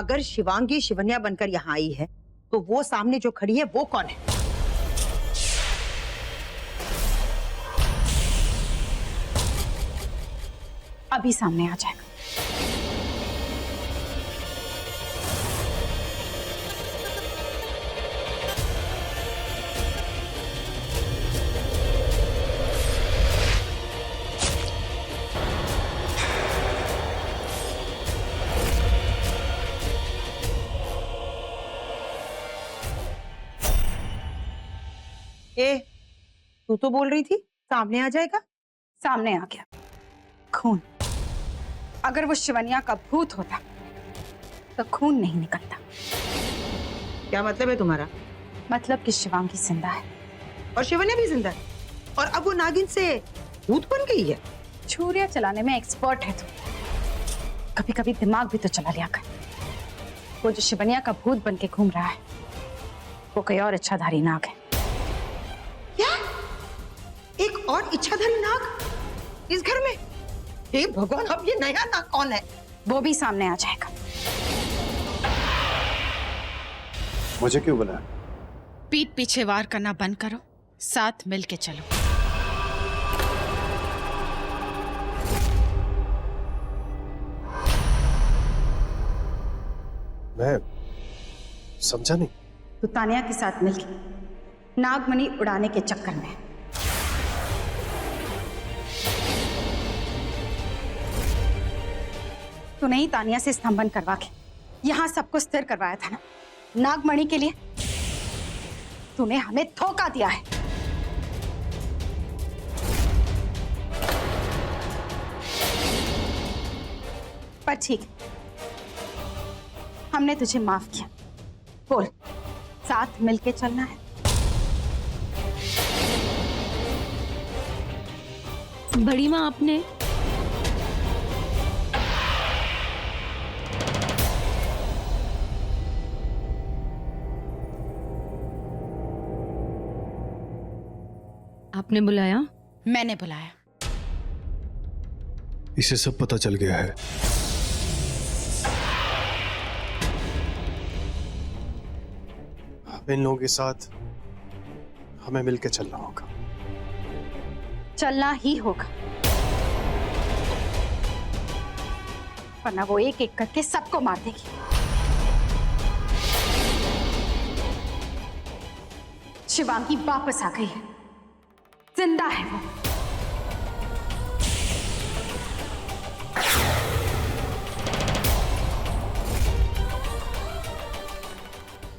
अगर शिवांगी शिवन्या बनकर यहाँ आई है तो वो सामने जो खड़ी है वो कौन है? अभी सामने आ जाएगा। तू तो बोल रही थी सामने आ जाएगा। सामने आ गया। खून। अगर वो शिवन्या का भूत होता तो खून नहीं निकलता। क्या मतलब है तुम्हारा? मतलब कि शिवांगी जिंदा है और शिवन्या भी जिंदा है और अब वो नागिन से भूत बन गई है। छुरियां चलाने में एक्सपर्ट है तू। कभी कभी दिमाग भी तो चला लिया कर। वो जो शिवन्या का भूत बन के घूम रहा है वो कोई और इच्छाधारी नाग है। क्या? एक और इच्छाधारी नाग इस घर में? हे भगवान, अब ये नया नाग कौन है? वो भी सामने आ जाएगा। मुझे क्यों बुलाया? पीठ पीछे वार करना बंद करो, साथ मिलके चलो। मैं समझा नहीं। तो तानिया के साथ मिलके नागमणि उड़ाने के चक्कर में तूने ही तानिया से स्तंभन करवा के यहां सबको स्थिर करवाया था ना। नागमणि के लिए तूने हमें धोखा दिया है। पर ठीक है, हमने तुझे माफ किया। बोल, साथ मिलके चलना है? बड़ी माँ, आपने आपने बुलाया? मैंने बुलाया। इसे सब पता चल गया है। इन लोगों के साथ हमें मिलकर चलना होगा। चलना ही होगा, वरना वो एक एक करके सबको मार देगी। शिवांगी वापस आ गई है, जिंदा है वो।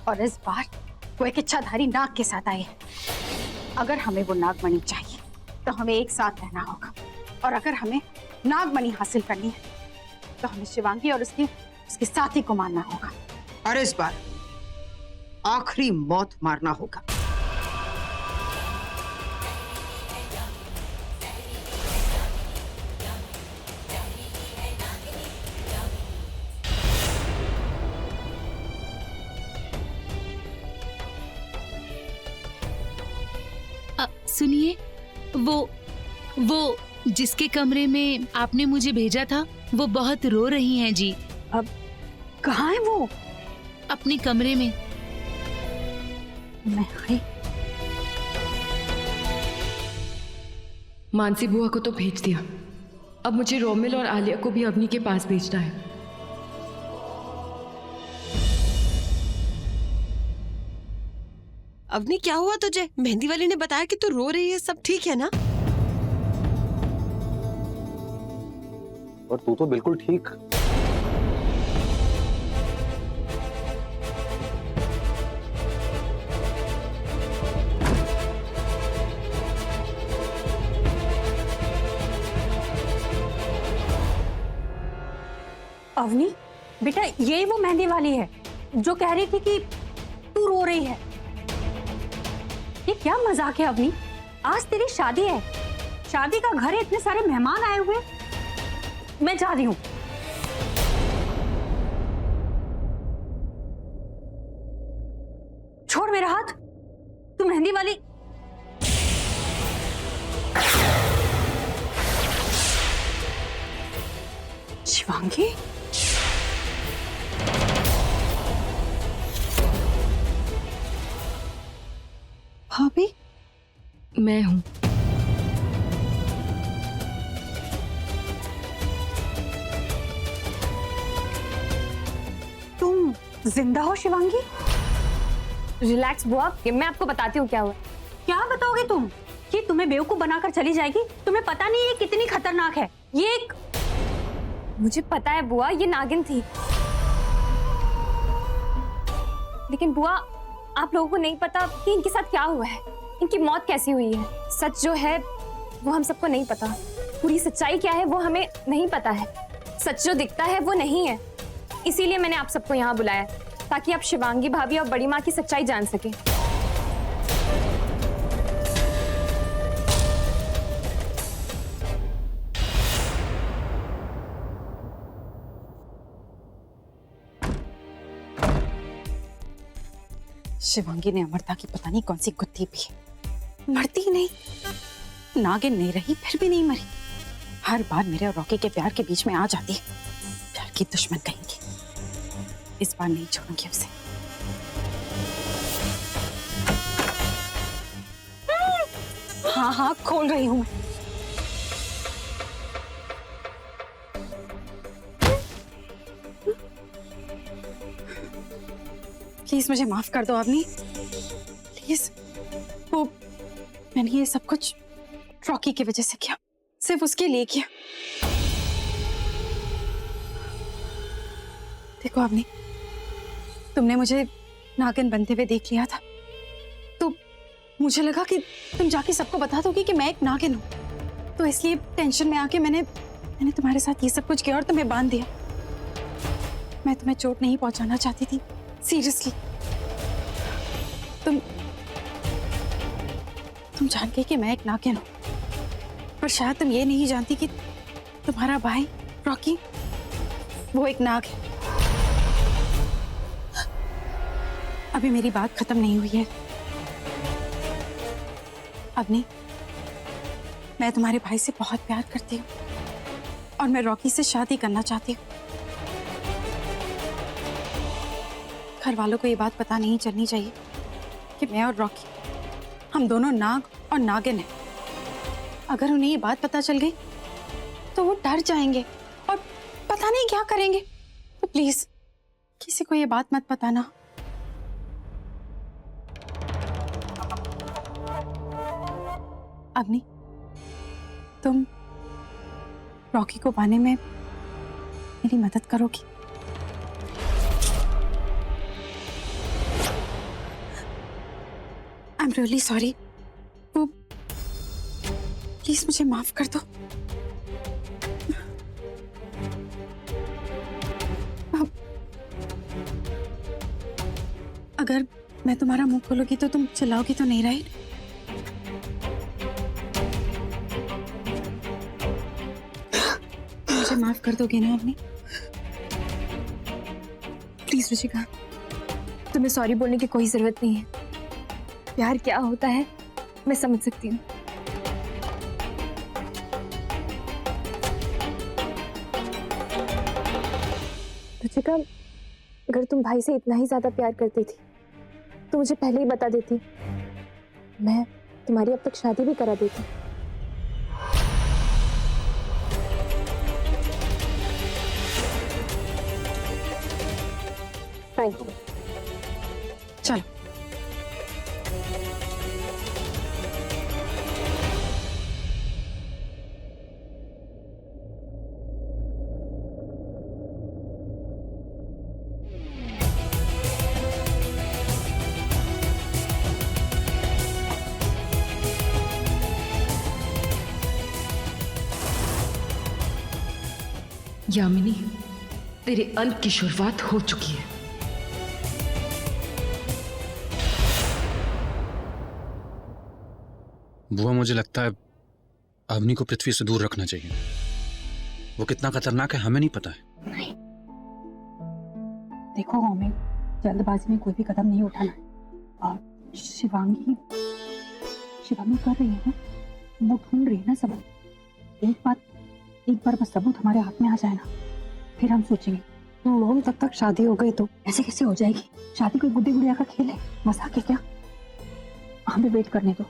और इस बार वो एक इच्छाधारी नाग के साथ आई है। अगर हमें वो नागमणि चाहिए तो हमें एक साथ रहना होगा, और अगर हमें नागमणि हासिल करनी है तो हमें शिवांगी और उसके साथी को मारना होगा। और इस बार आखिरी मौत मारना होगा। सुनिए, वो जिसके कमरे में आपने मुझे भेजा था वो बहुत रो रही हैं जी। अब कहाँ है वो? अपने कमरे में। मैं आई। मानसी बुआ को तो भेज दिया, अब मुझे रोमिल और आलिया को भी अवनी के पास भेजना है। अवनी, क्या हुआ तुझे? मेहंदी वाली ने बताया कि तू रो रही है, सब ठीक है ना? और तू तो बिल्कुल ठीक। अवनी बेटा, ये वो मेहंदी वाली है जो कह रही थी कि तू रो रही है। ये क्या मजाक है अवनी? आज तेरी शादी है, शादी का घर है, इतने सारे मेहमान आए हुए। मैं जा रही हूं। छोड़ मेरा हाथ। तू मेहंदी वाली। शिवांगी? मैं हूँ। तुम जिंदा हो शिवांगी? रिलैक्स बुआ, मैं आपको बताती हूँ क्या हुआ। क्या बताओगे तुम? ये तुम्हें बेवकूफ बनाकर चली जाएगी? तुम्हें पता नहीं ये कितनी खतरनाक है। ये एक... मुझे पता है बुआ, ये नागिन थी, लेकिन बुआ आप लोगों को नहीं पता कि इनके साथ क्या हुआ है, इनकी मौत कैसी हुई है। सच जो है वो हम सबको नहीं पता, पूरी सच्चाई क्या है वो हमें नहीं पता है। सच जो दिखता है वो नहीं है, इसीलिए मैंने आप सबको यहाँ बुलाया ताकि आप शिवांगी भाभी और बड़ी माँ की सच्चाई जान सके। शिवांगी ने अमृता की पता नहीं कौन सी गुत्थी पी है। मरती ही नहीं, नागिन नहीं रही फिर भी नहीं मरी। हर बार मेरे और रॉकी के प्यार के बीच में आ जाती है। प्यार की दुश्मन कहेंगी। इस बार नहीं छोड़ूंगी उसे। हाँ हाँ खोल रही हूं मैं। प्लीज मुझे माफ कर दो अवनी, प्लीज। वो मैंने ये सब कुछ रॉकी की वजह से किया, सिर्फ उसके लिए किया। देखो अवनी, तुमने मुझे नागिन बनते हुए देख लिया था तो मुझे लगा कि तुम जाके सबको बता दोगी कि मैं एक नागिन हूं, तो इसलिए टेंशन में आके मैंने तुम्हारे साथ ये सब कुछ किया और तुम्हें बांध दिया। मैं तुम्हें चोट नहीं पहुंचाना चाहती थी, सीरियसली। तुम जान गई कि मैं एक नागिन हूं, पर शायद तुम ये नहीं जानती कि तुम्हारा भाई रॉकी वो एक नाग है। अभी मेरी बात खत्म नहीं हुई है। अवनी, मैं तुम्हारे भाई से बहुत प्यार करती हूँ और मैं रॉकी से शादी करना चाहती हूँ। घर वालों को ये बात पता नहीं चलनी चाहिए कि मैं और रॉकी हम दोनों नाग और नागिन हैं। अगर उन्हें ये बात पता चल गई तो वो डर जाएंगे और पता नहीं क्या करेंगे। तो प्लीज किसी को ये बात मत बताना। अवनी, तुम रॉकी को पाने में मेरी मदद करोगी? I am really sorry. वो प्लीज मुझे माफ कर दो। अगर मैं तुम्हारा मुंह खोलूंगी तो तुम चिल्लाओगी तो नहीं, राइट? मुझे माफ कर दोगे ना अवनी? प्लीज मुझे कहा। तुम्हें सॉरी बोलने की कोई जरूरत नहीं है। प्यार क्या होता है मैं समझ सकती हूँ। रुचिका, अगर तुम भाई से इतना ही ज्यादा प्यार करती थी तो मुझे पहले ही बता देती, मैं तुम्हारी अब तक शादी भी करा देती। Thank you. चलो। यामिनी, तेरे अंत की शुरुआत हो चुकी है। बुआ, मुझे लगता है अवनी को पृथ्वी से दूर रखना चाहिए। वो कितना खतरनाक है हमें नहीं पता है। नहीं, देखो हमें जल्दबाजी में कोई भी कदम नहीं उठाना है। और शिवांगी कर रही है ना, वो ढूंढ रही है ना सबूत। एक बार बस सबूत हमारे हाथ में आ जाए ना, फिर हम सोचेंगे। लॉन्ग तक शादी हो गई तो ऐसे कैसे हो जाएगी? शादी कोई गुड्डी गुड़िया का खेल है, मजाक है क्या? हमें वेट करने दो।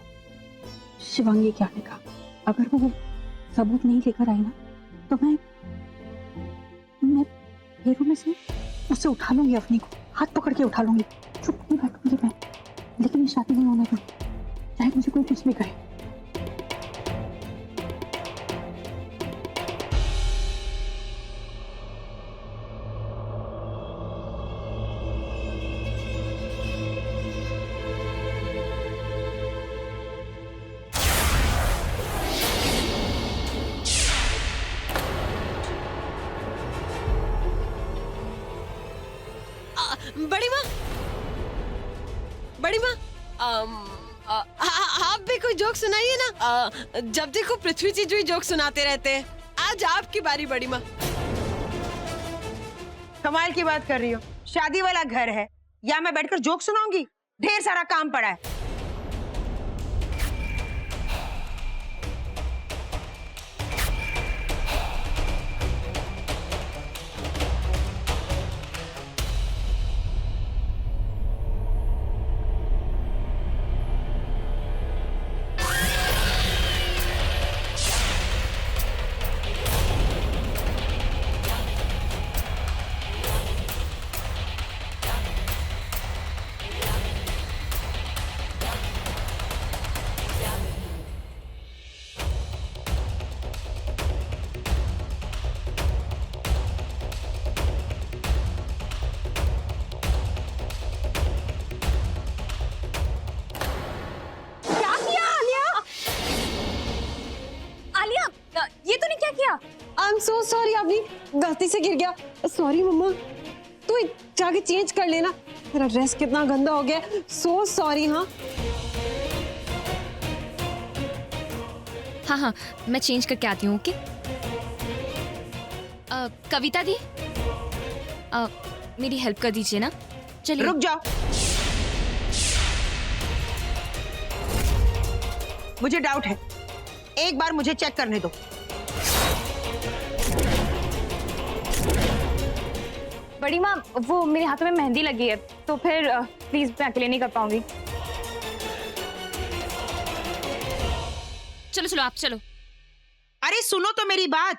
शिवांगी क्या ने कहा, अगर वो सबूत नहीं लेकर आई ना तो मैं पैरों में से उससे उठा लूंगी, अवनी को हाथ पकड़ के उठा लूंगी, चुप नहीं बैठूंगी मैं, लेकिन ये शादी नहीं होने दूंगी, चाहे मुझे कोई कुछ भी करे। बड़ी माँ, बड़ी माँ, आप भी कोई जोक सुनाइए ना। जब देखो पृथ्वी जी जो ही जोक सुनाते रहते हैं। आज आपकी बारी बड़ी माँ। कमाल की बात कर रही हो, शादी वाला घर है या मैं बैठकर जोक सुनाऊंगी? ढेर सारा काम पड़ा है। ये तूने क्या किया? आई एम सो सॉरी, आपने गलती से गिर गया। सॉरी मम्मा, तू जाके चेंज कर लेना, तेरा ड्रेस कितना गंदा हो गया। So sorry. हाँ हाँ हाँ, मैं चेंज करके आती हूँ। ओके कविता दी, मेरी हेल्प कर दीजिए ना। चलिए रुक जाओ, मुझे डाउट है, एक बार मुझे चेक करने दो। बड़ी माँ, वो मेरे हाथों में मेहंदी लगी है, तो फिर प्लीज मैं अकेले नहीं कर पाऊंगी। चलो चलो आप चलो। अरे सुनो तो मेरी बात,